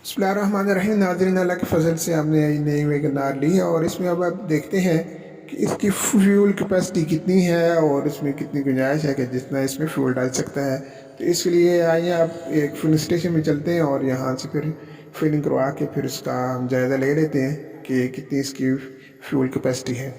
बिस्मिल्लाहिर्रहमानिर्रहीम। नाज़रीन, अल्लाह के फ़ज़ल से हमने नई वैगन आर ली है और इसमें अब आप देखते हैं कि इसकी फ्यूल कैपेसिटी कितनी है और इसमें कितनी गुंजाइश है कि जितना इसमें फ्यूल डाल सकता है। तो इसके लिए आइए आप एक फिलिंग स्टेशन में चलते हैं और यहाँ से फिर फिलिंग करवा के फिर उसका हम जायज़ा ले लेते हैं कि कितनी इसकी फ्यूल कैपेसिटी है।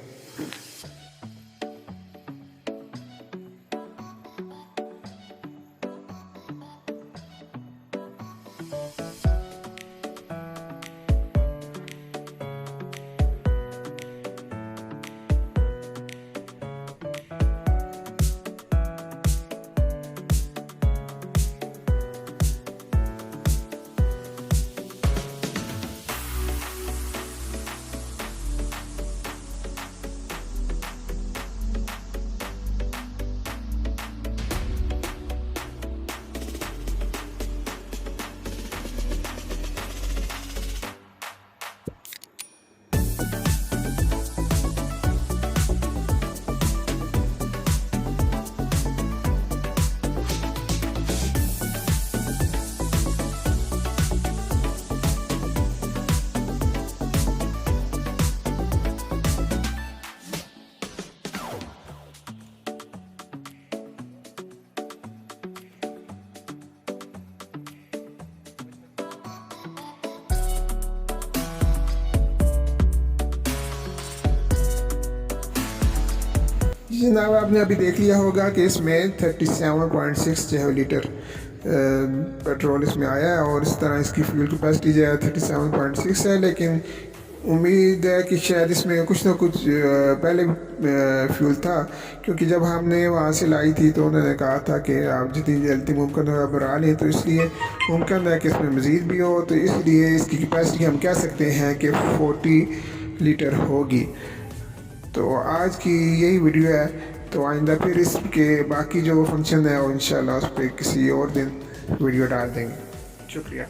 जी जनाब, आपने अभी देख लिया होगा कि इसमें 37.6 जो है लीटर पेट्रोल इसमें आया है और इस तरह इसकी फ्यूल कैपेसिटी जो है 37.6 है। लेकिन उम्मीद है कि शायद इसमें कुछ ना कुछ पहले फ्यूल था, क्योंकि जब हमने वहाँ से लाई थी तो उन्होंने कहा था कि आप जितनी जल्दी मुमकिन हो भरा लें। तो इसलिए मुमकिन है कि इसमें मज़ीद भी हो, तो इसलिए इसकी कैपेसिटी हम कह सकते हैं कि 40 लीटर होगी। तो आज की यही वीडियो है। तो आइंदा फिर इसके बाकी जो फंक्शन है और इंशाल्लाह उस पर किसी और दिन वीडियो डाल देंगे। शुक्रिया।